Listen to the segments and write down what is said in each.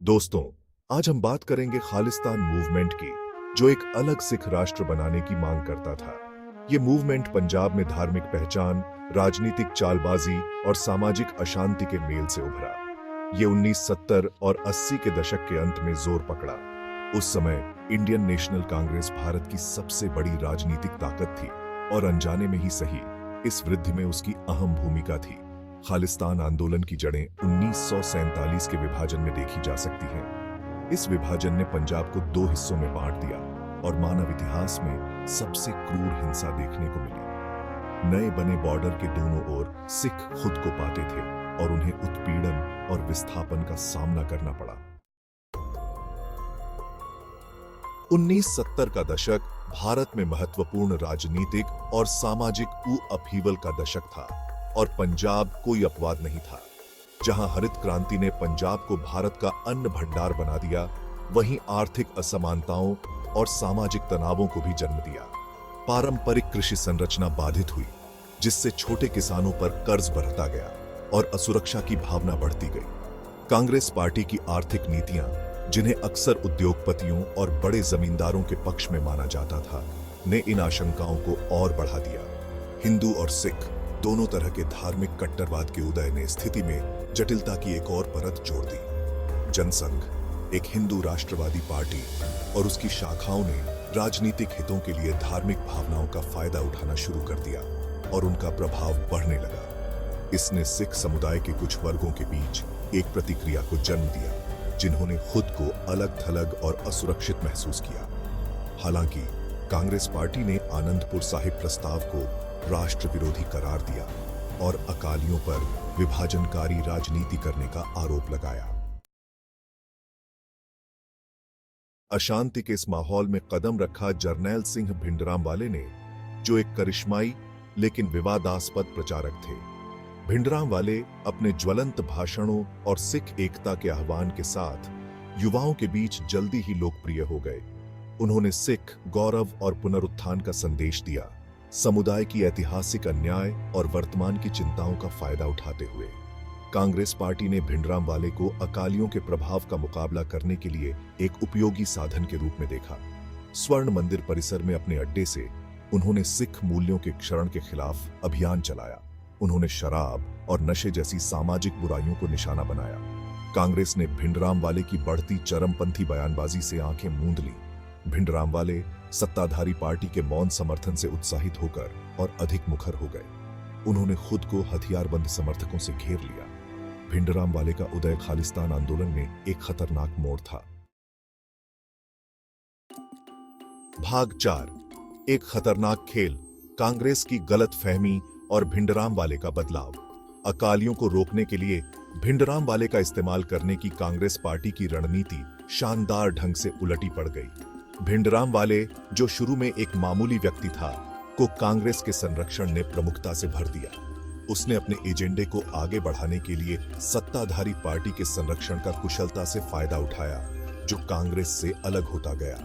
दोस्तों, आज हम बात करेंगे खालिस्तान मूवमेंट की, जो एक अलग सिख राष्ट्र बनाने की मांग करता था। ये मूवमेंट पंजाब में धार्मिक पहचान, राजनीतिक चालबाजी और सामाजिक अशांति के मेल से उभरा। ये 1970 और 80 के दशक के अंत में जोर पकड़ा। उस समय इंडियन नेशनल कांग्रेस भारत की सबसे बड़ी राजनीतिक ताकत थी और अनजाने में ही सही, इस वृद्धि में उसकी अहम भूमिका थी। खालिस्तान आंदोलन की जड़ें 1947 के विभाजन में देखी जा सकती हैं। इस विभाजन ने पंजाब को दो हिस्सों में बांट दिया और मानव इतिहास में सबसे क्रूर हिंसा देखने को मिली। नए बने बॉर्डर के दोनों ओर सिख खुद को पाते थे और उन्हें उत्पीड़न और विस्थापन का सामना करना पड़ा। 1970 का दशक भारत में महत्वपूर्ण राजनीतिक और सामाजिक अपहीवल का दशक था और पंजाब कोई अपवाद नहीं था। जहां हरित क्रांति ने पंजाब को भारत का अन्न भंडार बना दिया, वहीं आर्थिक असमानताओं और सामाजिक तनावों को भी जन्म दिया। पारंपरिक कृषि संरचना बाधित हुई, जिससे छोटे किसानों पर कर्ज बढ़ता गया और असुरक्षा की भावना बढ़ती गई। कांग्रेस पार्टी की आर्थिक नीतियां, जिन्हें अक्सर उद्योगपतियों और बड़े जमींदारों के पक्ष में माना जाता था, ने इन आशंकाओं को और बढ़ा दिया। हिंदू और सिख दोनों तरह के धार्मिक कट्टरवाद के उदय ने स्थिति में जटिलता की एक और परत जोड़ दी। जनसंघ, एक हिंदू राष्ट्रवादी पार्टी, और उसकी शाखाओं ने राजनीतिक हितों के लिए धार्मिक भावनाओं का फायदा उठाना शुरू कर दिया और उनका प्रभाव बढ़ने लगा। इसने सिख समुदाय के कुछ वर्गों के बीच एक प्रतिक्रिया को जन्म दिया, जिन्होंने खुद को अलग थलग और असुरक्षित महसूस किया। हालांकि कांग्रेस पार्टी ने आनंदपुर साहिब प्रस्ताव को राष्ट्र विरोधी करार दिया और अकालियों पर विभाजनकारी राजनीति करने का आरोप लगाया। अशांति के इस माहौल में कदम रखा जरनैल सिंह भिंडरांवाले ने, जो एक करिश्माई लेकिन विवादास्पद प्रचारक थे। भिंडरांवाले अपने ज्वलंत भाषणों और सिख एकता के आह्वान के साथ युवाओं के बीच जल्दी ही लोकप्रिय हो गए। उन्होंने सिख गौरव और पुनरुत्थान का संदेश दिया, समुदाय की ऐतिहासिक अन्याय और वर्तमान की चिंताओं का फायदा उठाते हुए। कांग्रेस पार्टी ने भिंडरांवाले को अकालियों के प्रभाव का मुकाबला करने के लिए एक उपयोगी साधन के रूप में देखा। स्वर्ण मंदिर परिसर में अपने अड्डे से उन्होंने सिख मूल्यों के क्षरण के खिलाफ अभियान चलाया। उन्होंने शराब और नशे जैसी सामाजिक बुराइयों को निशाना बनाया। कांग्रेस ने भिंडरांवाले की बढ़ती चरमपंथी बयानबाजी से आंखें मूंद ली। भिंडरांवाले सत्ताधारी पार्टी के मौन समर्थन से उत्साहित होकर और अधिक मुखर हो गए। उन्होंने खुद को हथियारबंद समर्थकों से घेर लिया। भिंडरांवाले का उदय खालिस्तान आंदोलन में एक खतरनाक मोड़ था। भाग 4, एक खतरनाक खेल, कांग्रेस की गलतफहमी और भिंडरांवाले का बदलाव। अकालियों को रोकने के लिए भिंडरांवाले का इस्तेमाल करने की कांग्रेस पार्टी की रणनीति शानदार ढंग से उलटी पड़ गई। भिंडरांवाले, जो शुरू में एक मामूली व्यक्ति था, को कांग्रेस के संरक्षण ने प्रमुखता से भर दिया। उसने अपने एजेंडे को आगे बढ़ाने के लिए सत्ताधारी पार्टी के संरक्षण का कुशलता से फायदा उठाया, जो कांग्रेस से अलग होता गया।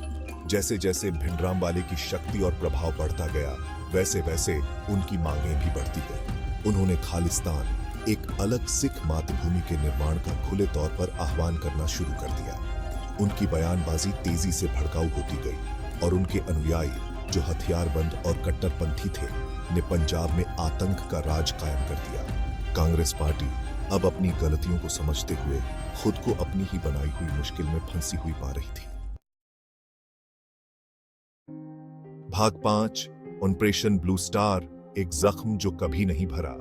जैसे जैसे भिंडरांवाले की शक्ति और प्रभाव बढ़ता गया, वैसे वैसे उनकी मांगें भी बढ़ती गई। उन्होंने खालिस्तान, एक अलग सिख मातृभूमि के निर्माण का खुले तौर पर आह्वान करना शुरू कर दिया। उनकी बयानबाजी तेजी से भड़काऊ होती गई और उनके अनुयायी, जो हथियारबंद और कट्टरपंथी थे, ने पंजाब में आतंक का राज कायम कर दिया। कांग्रेस पार्टी अब अपनी गलतियों को समझते हुए खुद को अपनी ही बनाई हुई मुश्किल में फंसी हुई पा रही थी। भाग 5, ऑपरेशन ब्लू स्टार, एक जख्म जो कभी नहीं भरा।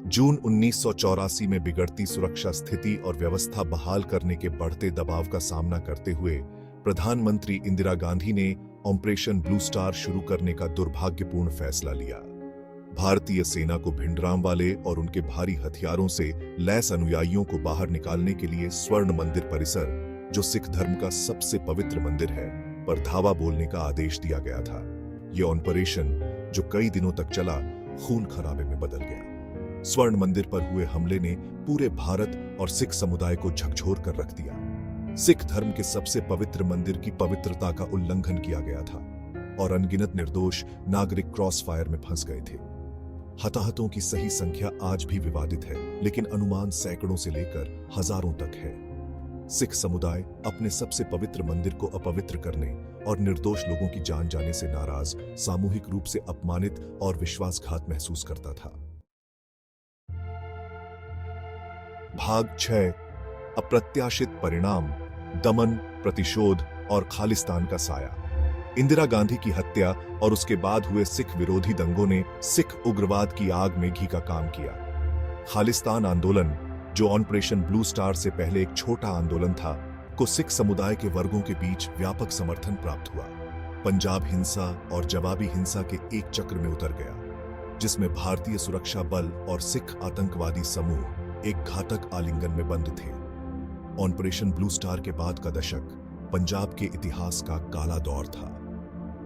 जून 1984 में बिगड़ती सुरक्षा स्थिति और व्यवस्था बहाल करने के बढ़ते दबाव का सामना करते हुए प्रधानमंत्री इंदिरा गांधी ने ऑपरेशन ब्लू स्टार शुरू करने का दुर्भाग्यपूर्ण फैसला लिया। भारतीय सेना को भिंडरांवाले और उनके भारी हथियारों से लैस अनुयायियों को बाहर निकालने के लिए स्वर्ण मंदिर परिसर, जो सिख धर्म का सबसे पवित्र मंदिर है, पर धावा बोलने का आदेश दिया गया था। यह ऑपरेशन, जो कई दिनों तक चला, खून खराबे में बदल गया। स्वर्ण मंदिर पर हुए हमले ने पूरे भारत और सिख समुदाय को झकझोर कर रख दिया। सिख धर्म के सबसे पवित्र मंदिर की पवित्रता का उल्लंघन किया गया था और अनगिनत निर्दोष नागरिक क्रॉस फायर में फंस गए थे। हताहतों की सही संख्या आज भी विवादित है, लेकिन अनुमान सैकड़ों से लेकर हजारों तक है। सिख समुदाय अपने सबसे पवित्र मंदिर को अपवित्र करने और निर्दोष लोगों की जान जाने से नाराज, सामूहिक रूप से अपमानित और विश्वासघात महसूस करता था। भाग 6 अप्रत्याशित परिणाम, दमन, प्रतिशोध और खालिस्तान का साया। इंदिरा गांधी की हत्या और उसके बाद हुए सिख विरोधी दंगों ने सिख उग्रवाद की आग में घी का काम किया। खालिस्तान आंदोलन, जो ऑपरेशन ब्लू स्टार से पहले एक छोटा आंदोलन था, को सिख समुदाय के वर्गों के बीच व्यापक समर्थन प्राप्त हुआ। पंजाब हिंसा और जवाबी हिंसा के एक चक्र में उतर गया, जिसमें भारतीय सुरक्षा बल और सिख आतंकवादी समूह एक घातक आलिंगन में बंद थे। ऑपरेशन ब्लू स्टार के बाद का दशक पंजाब के इतिहास का काला दौर था।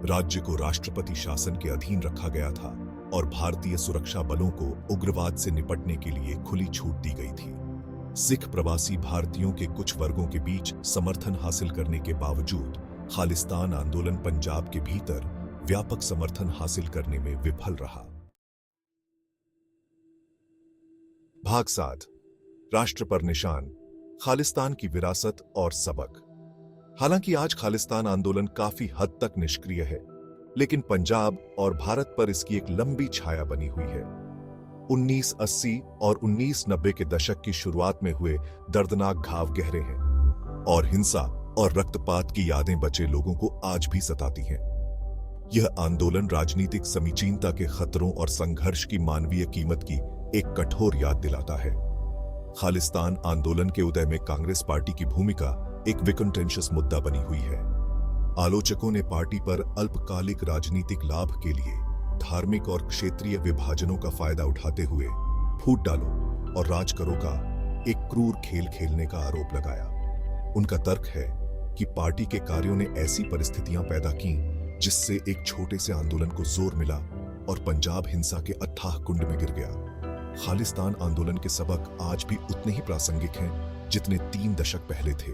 राज्य को राष्ट्रपति शासन के अधीन रखा गया था और भारतीय सुरक्षा बलों को उग्रवाद से निपटने के लिए खुली छूट दी गई थी। सिख प्रवासी भारतीयों के कुछ वर्गों के बीच समर्थन हासिल करने के बावजूद खालिस्तान आंदोलन पंजाब के भीतर व्यापक समर्थन हासिल करने में विफल रहा। भाग 7 राष्ट्र पर निशान, खालिस्तान की विरासत और सबक। हालांकि आज खालिस्तान आंदोलन काफी हद तक निष्क्रिय है, लेकिन पंजाब और भारत पर इसकी एक लंबी छाया बनी हुई है। 1980 और 1990 के दशक की शुरुआत में हुए दर्दनाक घाव गहरे हैं और हिंसा और रक्तपात की यादें बचे लोगों को आज भी सताती हैं। यह आंदोलन राजनीतिक समीचीनता के खतरों और संघर्ष की मानवीय कीमत की एक कठोर याद दिलाता है। खालिस्तान आंदोलन के उदय में कांग्रेस पार्टी की भूमिका एक विकंटेंशियस मुद्दा बनी हुई है। आलोचकों ने पार्टी पर अल्पकालिक राजनीतिक लाभ के लिए धार्मिक और क्षेत्रीय विभाजनों का फायदा उठाते हुए फूट डालो और राज करो का एक क्रूर खेल खेलने का आरोप लगाया। उनका तर्क है कि पार्टी के कार्यों ने ऐसी परिस्थितियां पैदा की जिससे एक छोटे से आंदोलन को जोर मिला और पंजाब हिंसा के अथाह कुंड में गिर गया। खालिस्तान आंदोलन के सबक आज भी उतने ही प्रासंगिक हैं जितने 3 दशक पहले थे।